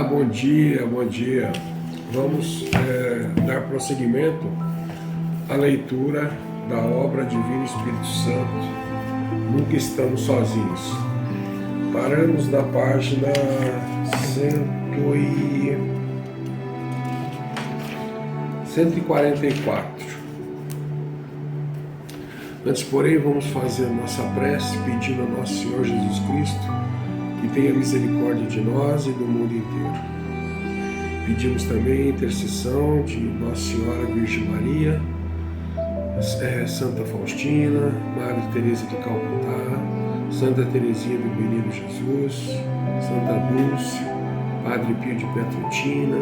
Bom dia, bom dia. Vamos dar prosseguimento à leitura da obra Divino Espírito Santo. Nunca estamos sozinhos. Paramos na página 144. Antes, porém, vamos fazer a nossa prece pedindo ao nosso Senhor Jesus Cristo que tenha misericórdia de nós e do mundo inteiro. Pedimos também a intercessão de Nossa Senhora Virgem Maria, Santa Faustina, Madre Teresa de Calcutá, Santa Teresinha do Menino Jesus, Santa Dulce, Padre Pio de Pietrelcina,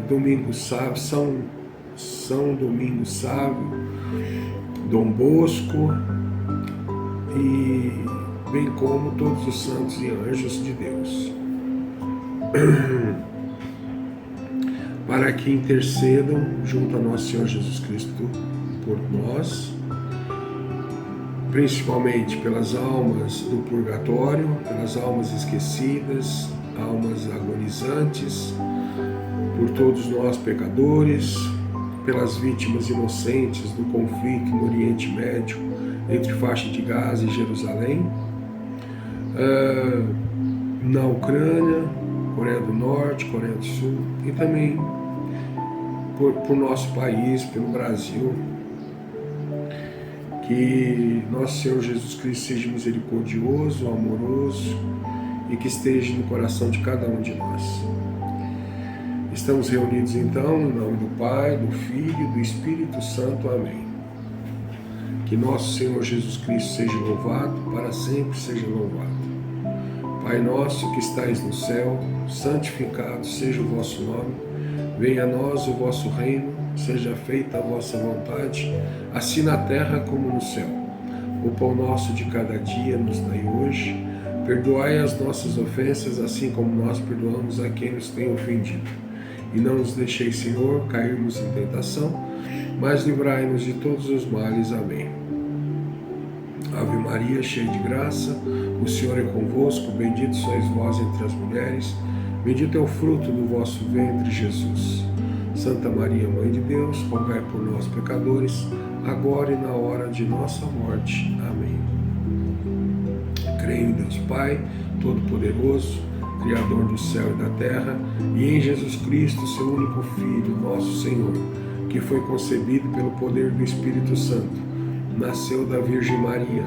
Domingos Sábio, São Domingos Sábio, Dom Bosco, e bem como todos os santos e anjos de Deus, para que intercedam junto a nosso Senhor Jesus Cristo por nós, principalmente pelas almas do purgatório, pelas almas esquecidas, almas agonizantes, por todos nós pecadores, pelas vítimas inocentes do conflito no Oriente Médio entre faixa de Gaza e Jerusalém, na Ucrânia, Coreia do Norte, Coreia do Sul, e também por nosso país, pelo Brasil. Que nosso Senhor Jesus Cristo seja misericordioso, amoroso e que esteja no coração de cada um de nós. Estamos reunidos então no nome do Pai, do Filho e do Espírito Santo. Amém. Que nosso Senhor Jesus Cristo seja louvado, para sempre seja louvado. Pai nosso que estais no céu, santificado seja o vosso nome. Venha a nós o vosso reino, seja feita a vossa vontade, assim na terra como no céu. O pão nosso de cada dia nos dai hoje. Perdoai as nossas ofensas, assim como nós perdoamos a quem nos tem ofendido. E não nos deixeis, Senhor, cairmos em tentação, mas livrai-nos de todos os males. Amém. Ave Maria, cheia de graça, o Senhor é convosco, bendito sois vós entre as mulheres, bendito é o fruto do vosso ventre, Jesus. Santa Maria, Mãe de Deus, rogai por nós, pecadores, agora e na hora de nossa morte. Amém. Creio em Deus Pai, Todo-Poderoso, Criador do céu e da terra, e em Jesus Cristo, seu único Filho, nosso Senhor, que foi concebido pelo poder do Espírito Santo, nasceu da Virgem Maria,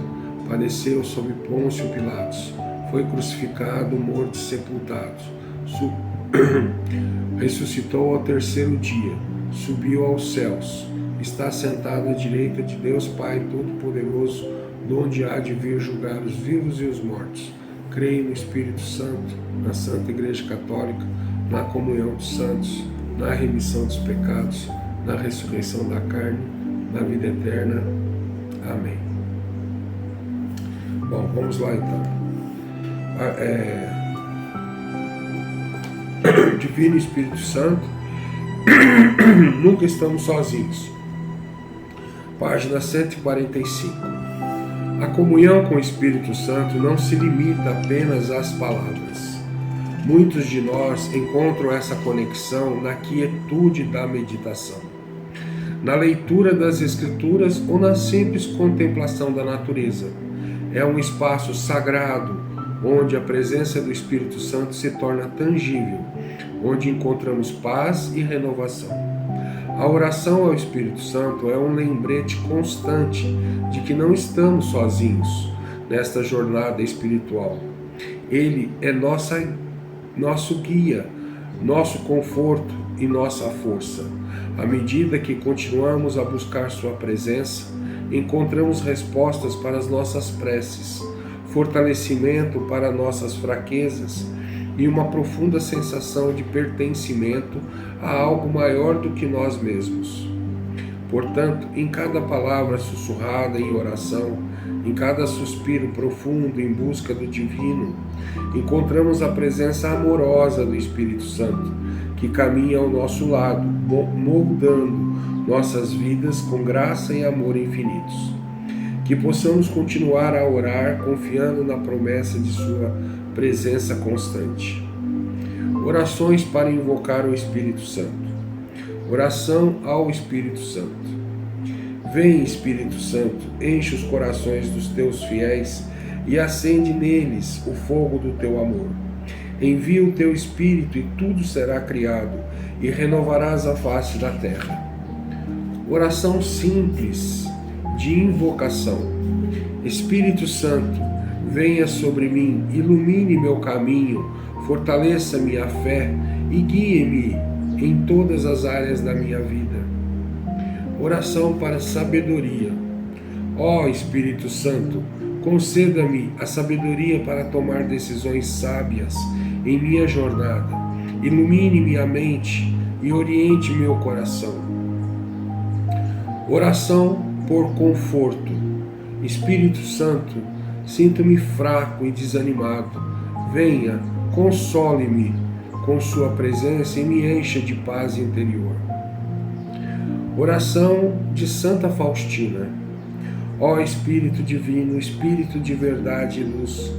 padeceu sob Pôncio Pilatos, foi crucificado, morto e sepultado, ressuscitou ao terceiro dia, subiu aos céus, está sentado à direita de Deus Pai Todo-Poderoso, de onde há de vir julgar os vivos e os mortos. Creio no Espírito Santo, na Santa Igreja Católica, na comunhão dos santos, na remissão dos pecados, na ressurreição da carne, na vida eterna. Amém. Bom, vamos lá então. Divino Espírito Santo, nunca estamos sozinhos. Página 145. A comunhão com o Espírito Santo não se limita apenas às palavras. Muitos de nós encontram essa conexão na quietude da meditação, na leitura das Escrituras ou na simples contemplação da natureza. É um espaço sagrado, onde a presença do Espírito Santo se torna tangível, onde encontramos paz e renovação. A oração ao Espírito Santo é um lembrete constante de que não estamos sozinhos nesta jornada espiritual. Ele é nosso guia, nosso conforto e nossa força. À medida que continuamos a buscar sua presença, encontramos respostas para as nossas preces, fortalecimento para nossas fraquezas e uma profunda sensação de pertencimento a algo maior do que nós mesmos. Portanto, em cada palavra sussurrada em oração, em cada suspiro profundo em busca do divino, encontramos a presença amorosa do Espírito Santo, que caminha ao nosso lado, moldando nossas vidas com graça e amor infinitos. que possamos continuar a orar confiando na promessa de sua presença constante. Orações para invocar o Espírito Santo. Oração ao Espírito Santo. Vem, Espírito Santo, enche os corações dos teus fiéis e acende neles o fogo do teu amor. Envia o teu Espírito e tudo será criado, e renovarás a face da terra. Oração simples de invocação. Espírito Santo, venha sobre mim, ilumine meu caminho, fortaleça minha fé e guie-me em todas as áreas da minha vida. Oração para sabedoria. Ó Espírito Santo, conceda-me a sabedoria para tomar decisões sábias em minha jornada. Ilumine minha mente e oriente meu coração. Oração por conforto. Espírito Santo, sinto-me fraco e desanimado. Venha, console-me com sua presença e me encha de paz interior. Oração de Santa Faustina. Ó Espírito Divino, Espírito de verdade e luz,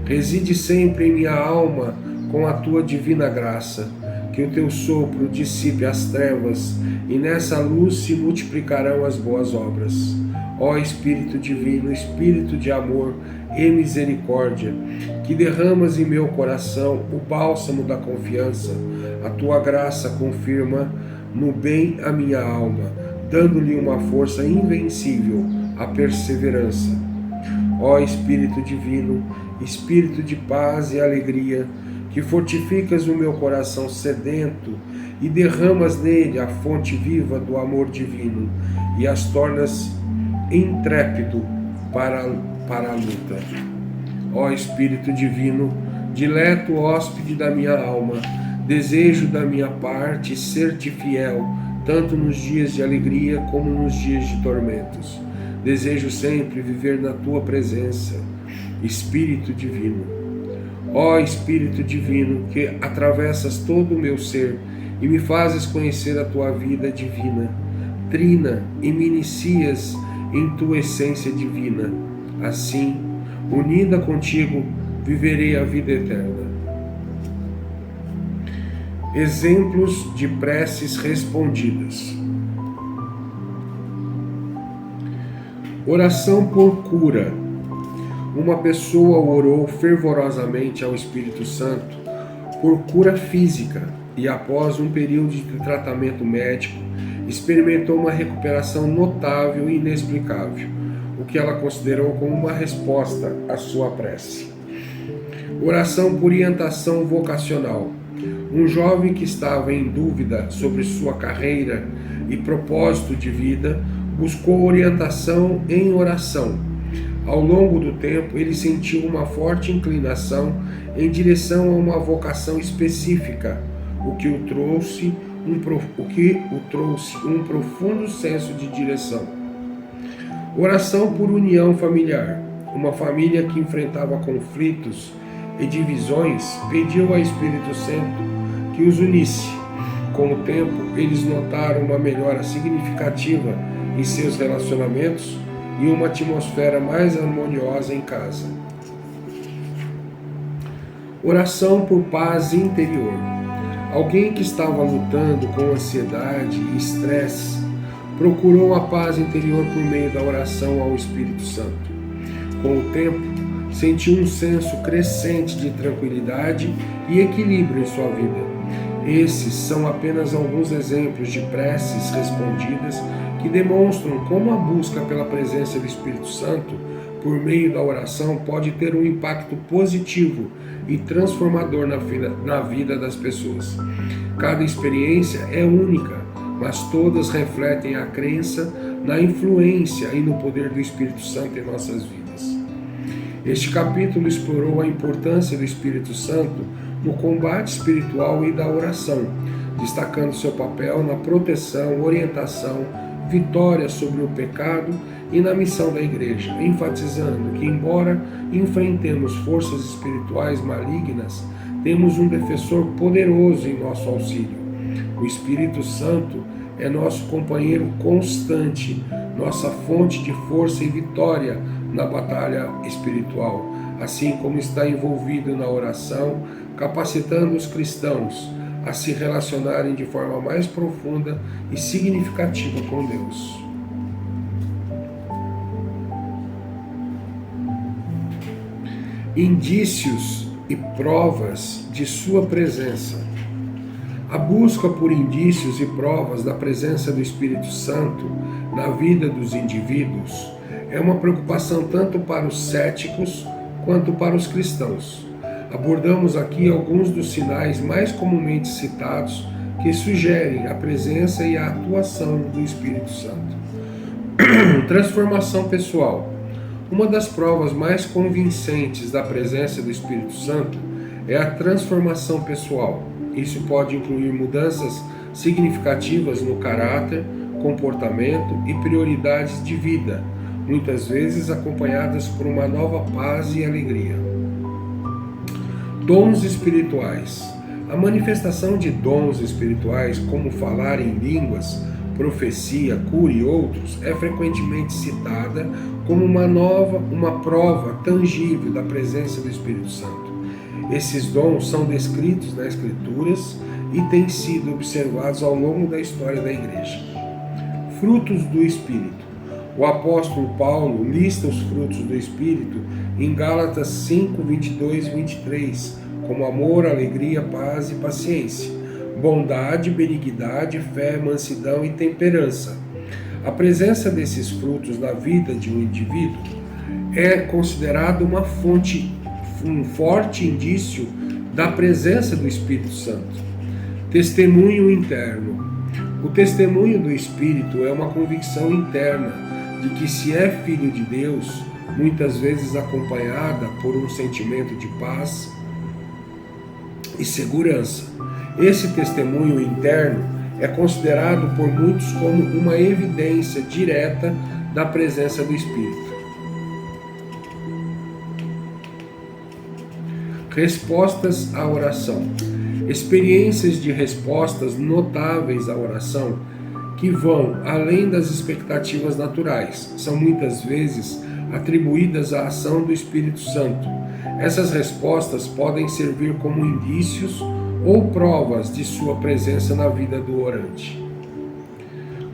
reside sempre em minha alma com a tua divina graça, que o teu sopro dissipe as trevas e nessa luz se multiplicarão as boas obras. Ó Espírito Divino, Espírito de amor e misericórdia, que derramas em meu coração o bálsamo da confiança, a tua graça confirma no bem a minha alma, dando-lhe uma força invencível, a perseverança. Ó Espírito Divino, Espírito de paz e alegria, que fortificas o meu coração sedento e derramas nele a fonte viva do amor divino e as tornas intrépido para a luta. Ó Espírito Divino, dileto hóspede da minha alma, desejo da minha parte ser-te fiel, tanto nos dias de alegria como nos dias de tormentos. Desejo sempre viver na tua presença, Espírito Divino. Ó Espírito Divino, que atravessas todo o meu ser e me fazes conhecer a tua vida divina, trina e me inicias em tua essência divina. Assim, unida contigo, viverei a vida eterna. Exemplos de preces respondidas. Oração por cura. Uma pessoa orou fervorosamente ao Espírito Santo por cura física e, após um período de tratamento médico, experimentou uma recuperação notável e inexplicável, o que ela considerou como uma resposta à sua prece. Oração por orientação vocacional. Um jovem que estava em dúvida sobre sua carreira e propósito de vida buscou orientação em oração. Ao longo do tempo, ele sentiu uma forte inclinação em direção a uma vocação específica, o que o trouxe um profundo senso de direção. Oração por união familiar. Uma família que enfrentava conflitos e divisões pediu ao Espírito Santo que os unisse. Com o tempo, eles notaram uma melhora significativa em seus relacionamentos e uma atmosfera mais harmoniosa em casa. Oração por paz interior. Alguém que estava lutando com ansiedade e estresse procurou a paz interior por meio da oração ao Espírito Santo. Com o tempo, sentiu um senso crescente de tranquilidade e equilíbrio em sua vida. Esses são apenas alguns exemplos de preces respondidas que demonstram como a busca pela presença do Espírito Santo por meio da oração pode ter um impacto positivo e transformador na vida das pessoas. Cada experiência é única, mas todas refletem a crença na influência e no poder do Espírito Santo em nossas vidas. Este capítulo explorou a importância do Espírito Santo no combate espiritual e da oração, destacando seu papel na proteção, orientação, vitória sobre o pecado e na missão da Igreja, enfatizando que, embora enfrentemos forças espirituais malignas, temos um defensor poderoso em nosso auxílio. O Espírito Santo é nosso companheiro constante nossa fonte de força e vitória na batalha espiritual, assim como está envolvido na oração, capacitando os cristãos a se relacionarem de forma mais profunda e significativa com Deus. Indícios e provas de sua presença. A busca por indícios e provas da presença do Espírito Santo na vida dos indivíduos é uma preocupação tanto para os céticos quanto para os cristãos. Abordamos aqui alguns dos sinais mais comumente citados que sugerem a presença e a atuação do Espírito Santo. Transformação pessoal. Uma das provas mais convincentes da presença do Espírito Santo é a transformação pessoal. Isso pode incluir mudanças significativas no caráter, comportamento e prioridades de vida, muitas vezes acompanhadas por uma nova paz e alegria. Dons espirituais. A manifestação de dons espirituais, como falar em línguas, profecia, cura e outros, é frequentemente citada como uma prova tangível da presença do Espírito Santo. Esses dons são descritos nas Escrituras e têm sido observados ao longo da história da Igreja. Frutos do Espírito. O apóstolo Paulo lista os frutos do Espírito em Gálatas 5, 22 e 23, como amor, alegria, paz e paciência, bondade, benignidade, fé, mansidão e temperança. A presença desses frutos na vida de um indivíduo é considerada um forte indício da presença do Espírito Santo. Testemunho interno. O testemunho do Espírito é uma convicção interna de que se é filho de Deus, muitas vezes acompanhada por um sentimento de paz e segurança. Esse testemunho interno é considerado por muitos como uma evidência direta da presença do Espírito. Respostas à oração. Experiências de respostas notáveis à oração que vão além das expectativas naturais, são muitas vezes atribuídas à ação do Espírito Santo. Essas respostas podem servir como indícios ou provas de sua presença na vida do orante.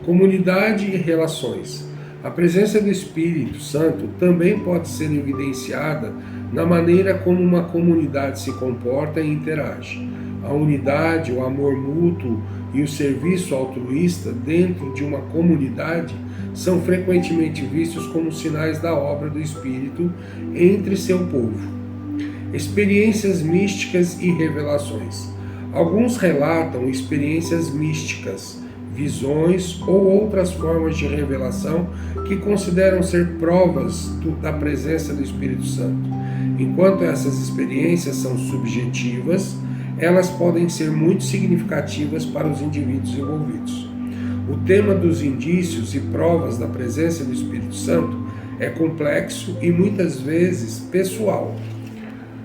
Comunidade e relações. A presença do Espírito Santo também pode ser evidenciada na maneira como uma comunidade se comporta e interage. A unidade, o amor mútuo e o serviço altruísta dentro de uma comunidade são frequentemente vistos como sinais da obra do Espírito entre seu povo. Experiências místicas e revelações. Alguns relatam experiências místicas, visões ou outras formas de revelação que consideram ser provas da presença do Espírito Santo. Enquanto essas experiências são subjetivas, elas podem ser muito significativas para os indivíduos envolvidos. O tema dos indícios e provas da presença do Espírito Santo é complexo e muitas vezes pessoal.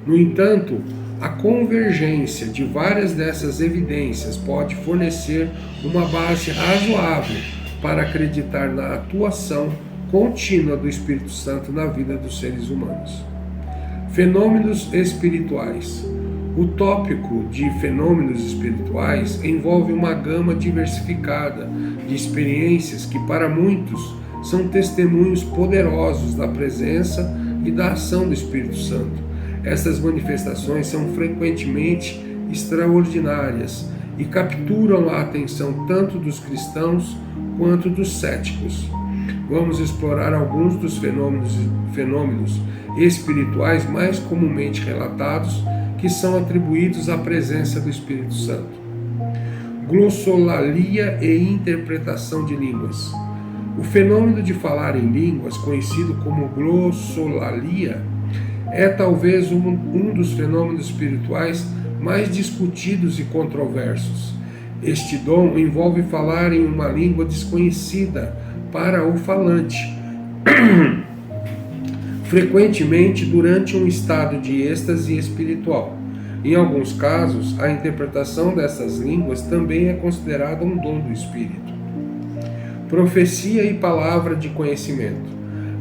No entanto, a convergência de várias dessas evidências pode fornecer uma base razoável para acreditar na atuação contínua do Espírito Santo na vida dos seres humanos. Fenômenos espirituais. O tópico de fenômenos espirituais envolve uma gama diversificada de experiências que, para muitos, são testemunhos poderosos da presença e da ação do Espírito Santo. Essas manifestações são frequentemente extraordinárias e capturam a atenção tanto dos cristãos quanto dos céticos. Vamos explorar alguns dos fenômenos espirituais mais comumente relatados que são atribuídos à presença do Espírito Santo. Glossolalia e interpretação de línguas. O fenômeno de falar em línguas, conhecido como glossolalia, é talvez um dos fenômenos espirituais mais discutidos e controversos. Este dom envolve falar em uma língua desconhecida para o falante, frequentemente durante um estado de êxtase espiritual. Em alguns casos, a interpretação dessas línguas também é considerada um dom do Espírito. Profecia e palavra de conhecimento.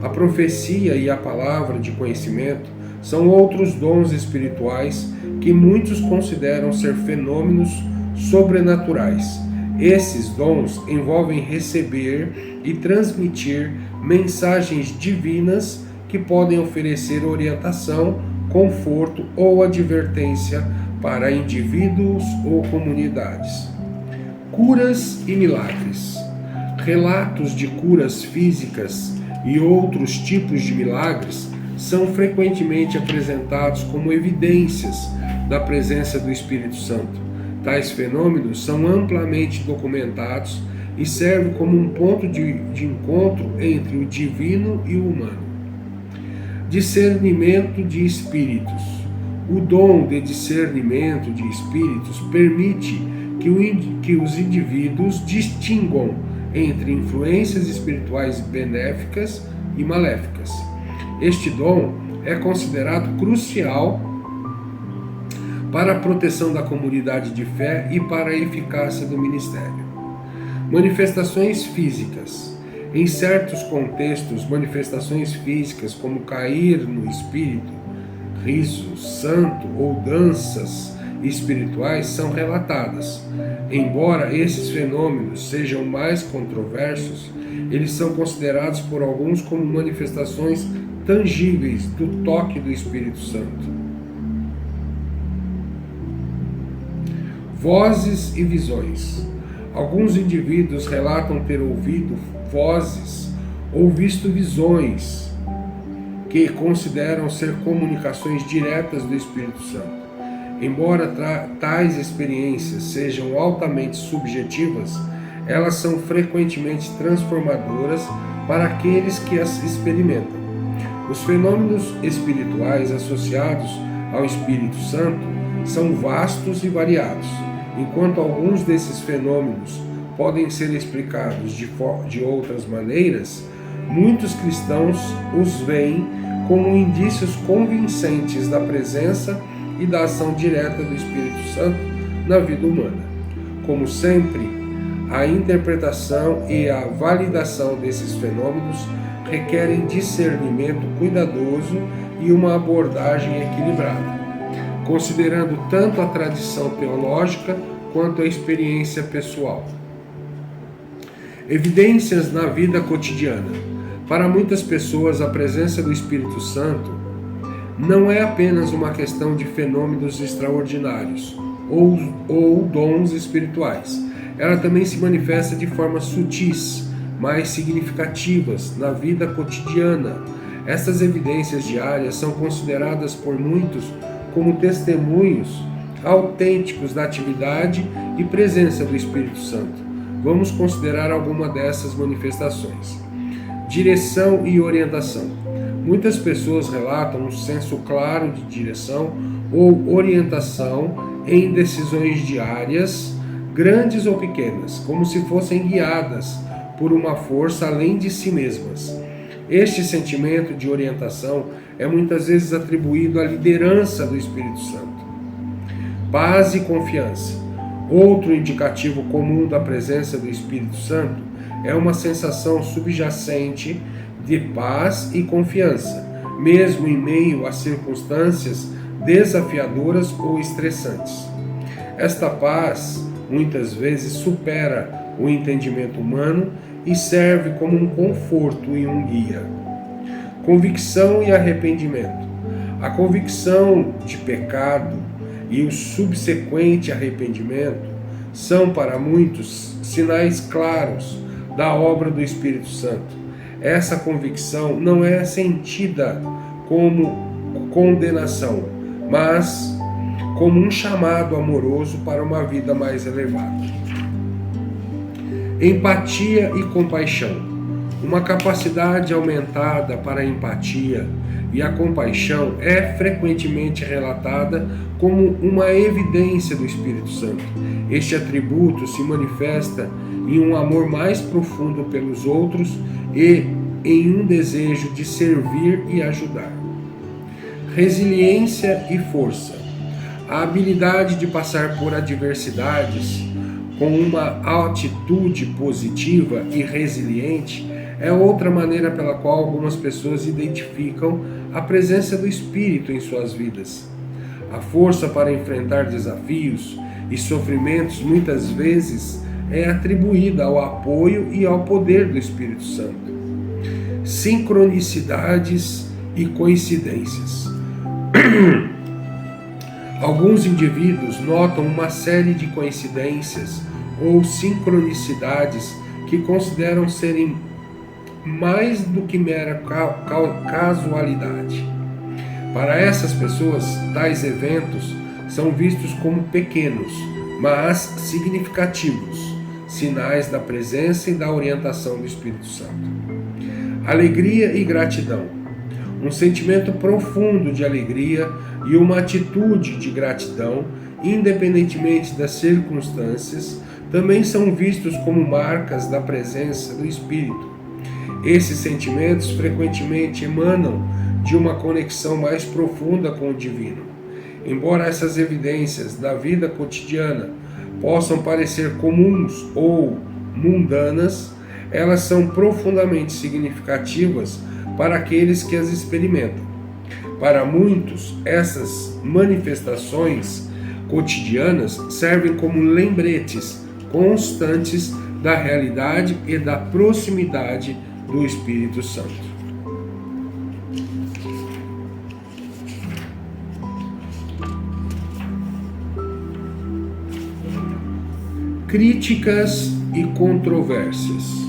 A profecia e a palavra de conhecimento são outros dons espirituais que muitos consideram ser fenômenos sobrenaturais. Esses dons envolvem receber e transmitir mensagens divinas que podem oferecer orientação, conforto ou advertência para indivíduos ou comunidades. Curas e milagres. Relatos de curas físicas e outros tipos de milagres são frequentemente apresentados como evidências da presença do Espírito Santo. Tais fenômenos são amplamente documentados e servem como um ponto de encontro entre o divino e o humano. Discernimento de espíritos. O dom de discernimento de espíritos permite que os indivíduos distinguam entre influências espirituais benéficas e maléficas. Este dom é considerado crucial para a proteção da comunidade de fé e para a eficácia do ministério. Manifestações físicas. Em certos contextos, manifestações físicas como cair no espírito, riso santo ou danças espirituais são relatadas. Embora esses fenômenos sejam mais controversos, eles são considerados por alguns como manifestações tangíveis do toque do Espírito Santo. Vozes e visões. Alguns indivíduos relatam ter ouvido vozes ou visto visões que consideram ser comunicações diretas do Espírito Santo. Embora tais experiências sejam altamente subjetivas, elas são frequentemente transformadoras para aqueles que as experimentam. Os fenômenos espirituais associados ao Espírito Santo são vastos e variados. Enquanto alguns desses fenômenos podem ser explicados de outras maneiras, muitos cristãos os veem como indícios convincentes da presença e da ação direta do Espírito Santo na vida humana. Como sempre, a interpretação e a validação desses fenômenos requerem discernimento cuidadoso e uma abordagem equilibrada, considerando tanto a tradição teológica quanto a experiência pessoal. Evidências na vida cotidiana. Para muitas pessoas, a presença do Espírito Santo não é apenas uma questão de fenômenos extraordinários ou dons espirituais. Ela também se manifesta de formas sutis, mais significativas na vida cotidiana. Essas evidências diárias são consideradas por muitos como testemunhos autênticos da atividade e presença do Espírito Santo. Vamos considerar alguma dessas manifestações. Direção e orientação. Muitas pessoas relatam um senso claro de direção ou orientação em decisões diárias, grandes ou pequenas, como se fossem guiadas por uma força além de si mesmas. Este sentimento de orientação é muitas vezes atribuído à liderança do Espírito Santo. Paz e confiança. Outro indicativo comum da presença do Espírito Santo é uma sensação subjacente de paz e confiança, mesmo em meio a circunstâncias desafiadoras ou estressantes. Esta paz muitas vezes supera o entendimento humano e serve como um conforto e um guia. Convicção e arrependimento. A convicção de pecado e o subsequente arrependimento são para muitos sinais claros da obra do Espírito Santo. Essa convicção não é sentida como condenação, mas como um chamado amoroso para uma vida mais elevada. Empatia e compaixão. Uma capacidade aumentada para a empatia e a compaixão é frequentemente relatada como uma evidência do Espírito Santo. Este atributo se manifesta em um amor mais profundo pelos outros e em um desejo de servir e ajudar. Resiliência e força. A habilidade de passar por adversidades com uma atitude positiva e resiliente é outra maneira pela qual algumas pessoas identificam a presença do Espírito em suas vidas. A força para enfrentar desafios e sofrimentos muitas vezes é atribuída ao apoio e ao poder do Espírito Santo. Sincronicidades e coincidências. Alguns indivíduos notam uma série de coincidências ou sincronicidades que consideram serem mais do que mera casualidade. Para essas pessoas, tais eventos são vistos como pequenos, mas significativos, sinais da presença e da orientação do Espírito Santo. Alegria e gratidão. Um sentimento profundo de alegria e uma atitude de gratidão, independentemente das circunstâncias, também são vistos como marcas da presença do Espírito. Esses sentimentos frequentemente emanam de uma conexão mais profunda com o divino. Embora essas evidências da vida cotidiana possam parecer comuns ou mundanas, elas são profundamente significativas para aqueles que as experimentam. Para muitos, essas manifestações cotidianas servem como lembretes constantes da realidade e da proximidade do Espírito Santo. Críticas e controvérsias.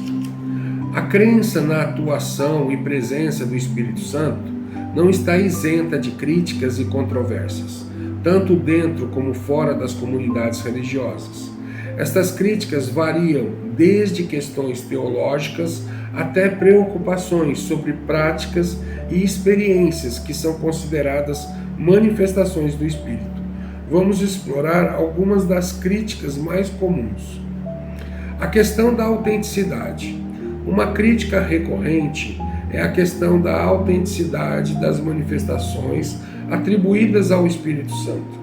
A crença na atuação e presença do Espírito Santo não está isenta de críticas e controvérsias, tanto dentro como fora das comunidades religiosas. Estas críticas variam desde questões teológicas até preocupações sobre práticas e experiências que são consideradas manifestações do Espírito. Vamos explorar algumas das críticas mais comuns. A questão da autenticidade. Uma crítica recorrente é a questão da autenticidade das manifestações atribuídas ao Espírito Santo.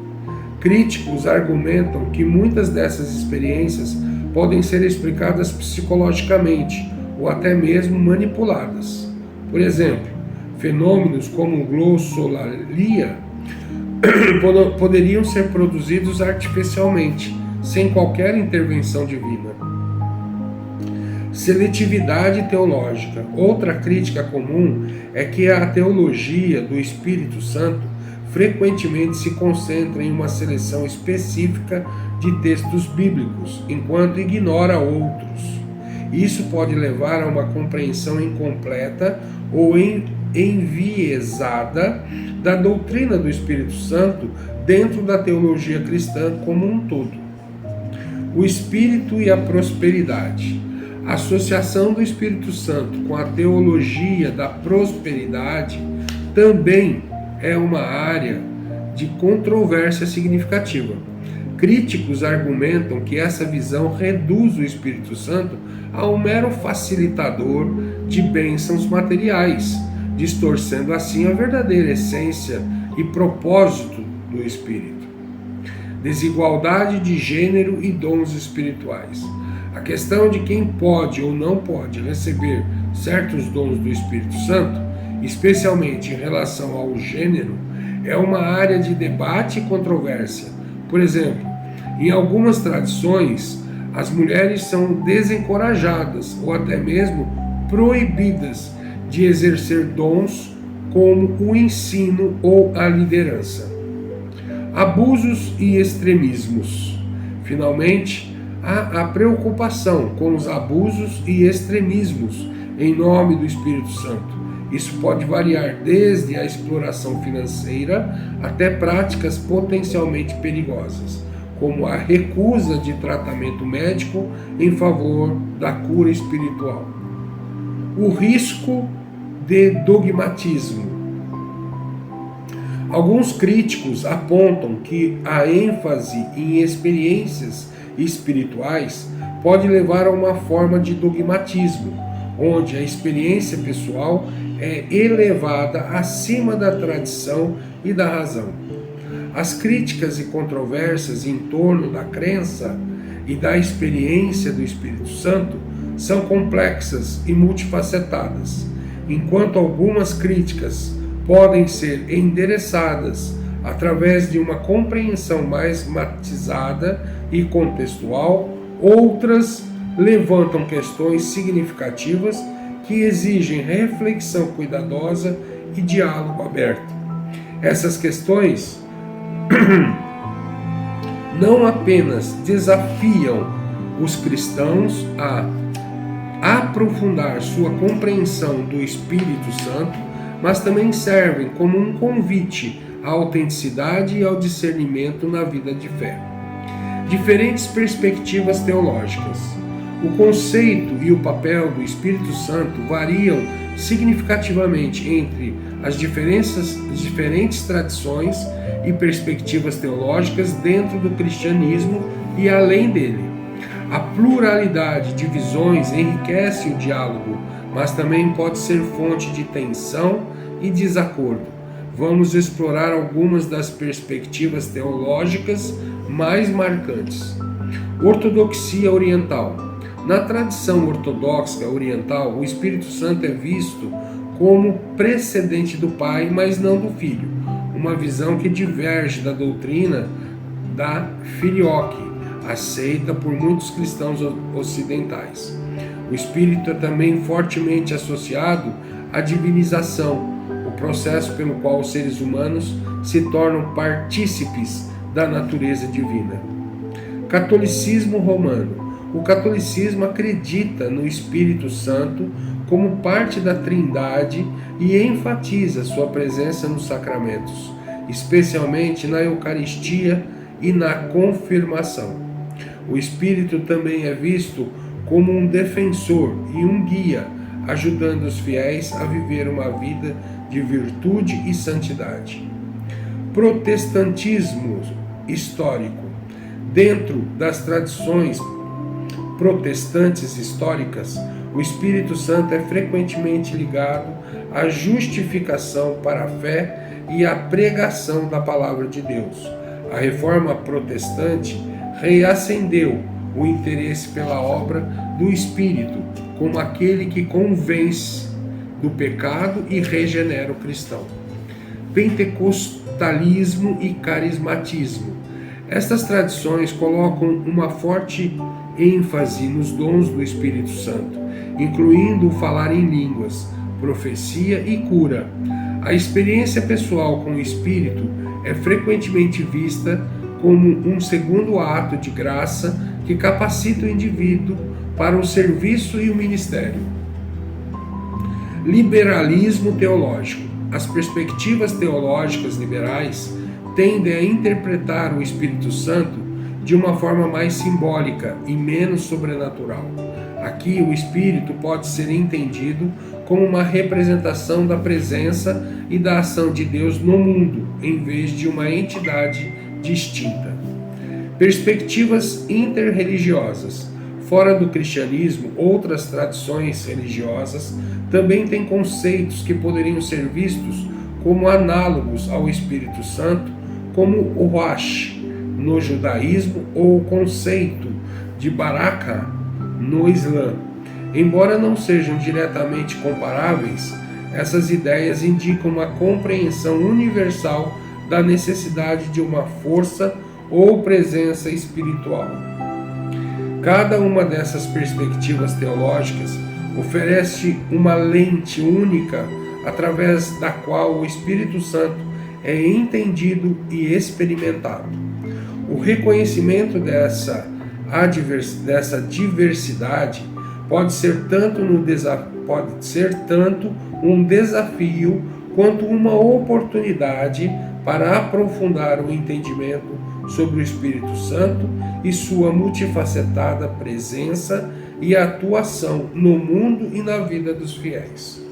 Críticos argumentam que muitas dessas experiências podem ser explicadas psicologicamente ou até mesmo manipuladas. Por exemplo, fenômenos como glossolalia poderiam ser produzidos artificialmente, sem qualquer intervenção divina. Seletividade teológica. Outra crítica comum é que a teologia do Espírito Santo frequentemente se concentra em uma seleção específica de textos bíblicos, enquanto ignora outros. Isso pode levar a uma compreensão incompleta ou enviesada da doutrina do Espírito Santo dentro da teologia cristã como um todo. O Espírito e a prosperidade. A associação do Espírito Santo com a teologia da prosperidade também é uma área de controvérsia significativa. Críticos argumentam que essa visão reduz o Espírito Santo a um mero facilitador de bênçãos materiais, distorcendo assim a verdadeira essência e propósito do Espírito. Desigualdade de gênero e dons espirituais. A questão de quem pode ou não pode receber certos dons do Espírito Santo, especialmente em relação ao gênero, é uma área de debate e controvérsia. Por exemplo, em algumas tradições, as mulheres são desencorajadas ou até mesmo proibidas de exercer dons como o ensino ou a liderança. Abusos e extremismos. Finalmente, há a preocupação com os abusos e extremismos em nome do Espírito Santo. Isso pode variar desde a exploração financeira até práticas potencialmente perigosas, como a recusa de tratamento médico em favor da cura espiritual. O risco de dogmatismo. Alguns críticos apontam que a ênfase em experiências espirituais pode levar a uma forma de dogmatismo, onde a experiência pessoal é elevada acima da tradição e da razão. As críticas e controvérsias em torno da crença e da experiência do Espírito Santo são complexas e multifacetadas, enquanto algumas críticas podem ser endereçadas através de uma compreensão mais matizada e contextual, outras levantam questões significativas que exigem reflexão cuidadosa e diálogo aberto. Essas questões não apenas desafiam os cristãos a aprofundar sua compreensão do Espírito Santo, mas também servem como um convite à autenticidade e ao discernimento na vida de fé. Diferentes perspectivas teológicas. O conceito e o papel do Espírito Santo variam significativamente entre as diferentes tradições e perspectivas teológicas dentro do cristianismo e além dele. A pluralidade de visões enriquece o diálogo, mas também pode ser fonte de tensão e desacordo. Vamos explorar algumas das perspectivas teológicas mais marcantes. Ortodoxia oriental. Na tradição ortodoxa oriental, o Espírito Santo é visto como precedente do Pai, mas não do Filho, uma visão que diverge da doutrina da filioque, aceita por muitos cristãos ocidentais. O Espírito é também fortemente associado à divinização, o processo pelo qual os seres humanos se tornam partícipes da natureza divina. Catolicismo romano. O catolicismo acredita no Espírito Santo como parte da Trindade e enfatiza sua presença nos sacramentos, especialmente na Eucaristia e na confirmação. O Espírito também é visto como um defensor e um guia, ajudando os fiéis a viver uma vida de virtude e santidade. Protestantismo histórico. Dentro das tradições protestantes históricas, o Espírito Santo é frequentemente ligado à justificação para a fé e à pregação da palavra de Deus. A reforma protestante reacendeu o interesse pela obra do Espírito como aquele que convence do pecado e regenera o cristão. Pentecostalismo e carismatismo. Estas tradições colocam uma forte ênfase nos dons do Espírito Santo, incluindo o falar em línguas, profecia e cura. A experiência pessoal com o Espírito é frequentemente vista como um segundo ato de graça que capacita o indivíduo para o serviço e o ministério. Liberalismo teológico. As perspectivas teológicas liberais tendem a interpretar o Espírito Santo de uma forma mais simbólica e menos sobrenatural. Aqui, o Espírito pode ser entendido como uma representação da presença e da ação de Deus no mundo, em vez de uma entidade distinta. Perspectivas interreligiosas. Fora do cristianismo, outras tradições religiosas também têm conceitos que poderiam ser vistos como análogos ao Espírito Santo, como o Ruach no judaísmo ou o conceito de Baraka no Islã. Embora não sejam diretamente comparáveis, essas ideias indicam uma compreensão universal da necessidade de uma força ou presença espiritual. Cada uma dessas perspectivas teológicas oferece uma lente única através da qual o Espírito Santo é entendido e experimentado. O reconhecimento dessa diversidade pode ser tanto um desafio quanto uma oportunidade para aprofundar o entendimento sobre o Espírito Santo e sua multifacetada presença e atuação no mundo e na vida dos fiéis.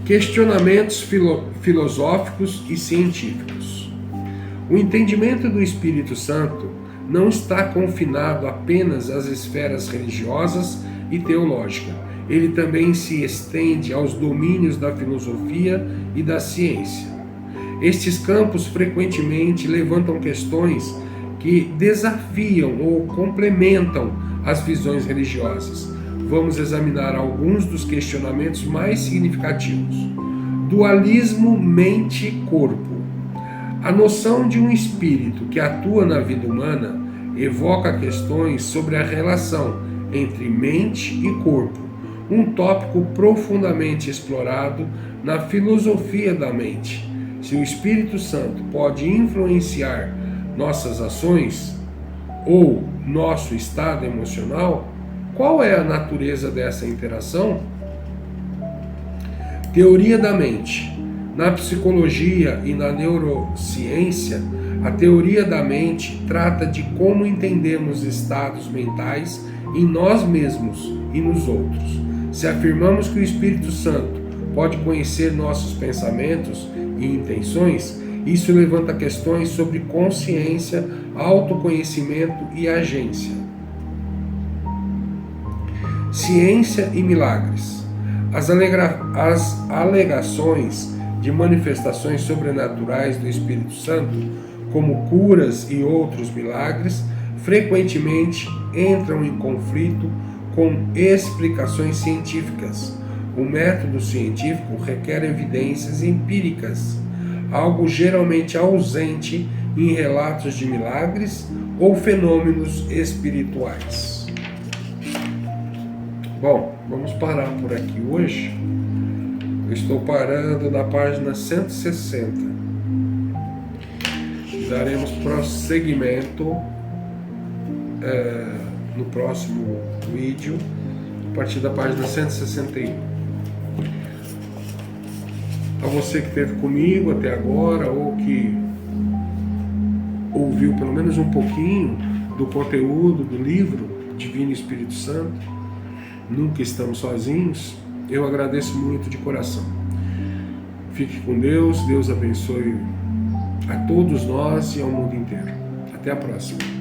Questionamentos filosóficos e científicos. O entendimento do Espírito Santo não está confinado apenas às esferas religiosas e teológicas. Ele também se estende aos domínios da filosofia e da ciência. Estes campos frequentemente levantam questões que desafiam ou complementam as visões religiosas. Vamos examinar alguns dos questionamentos mais significativos. Dualismo mente-corpo. A noção de um espírito que atua na vida humana evoca questões sobre a relação entre mente e corpo, um tópico profundamente explorado na filosofia da mente. Se o Espírito Santo pode influenciar nossas ações ou nosso estado emocional, qual é a natureza dessa interação? Teoria da mente. Na psicologia e na neurociência, a teoria da mente trata de como entendemos estados mentais em nós mesmos e nos outros. Se afirmamos que o Espírito Santo pode conhecer nossos pensamentos e intenções, isso levanta questões sobre consciência, autoconhecimento e agência. Ciência e milagres. As alegações de manifestações sobrenaturais do Espírito Santo, como curas e outros milagres, frequentemente entram em conflito com explicações científicas. O método científico requer evidências empíricas, algo geralmente ausente em relatos de milagres ou fenômenos espirituais. Bom, vamos parar por aqui hoje. Eu estou parando na página 160. Daremos prosseguimento no próximo vídeo, a partir da página 161. A você que esteve comigo até agora, ou que ouviu pelo menos um pouquinho do conteúdo do livro Divino Espírito Santo, Nunca Estamos Sozinhos, eu agradeço muito de coração. Fique com Deus, Deus abençoe a todos nós e ao mundo inteiro. Até a próxima.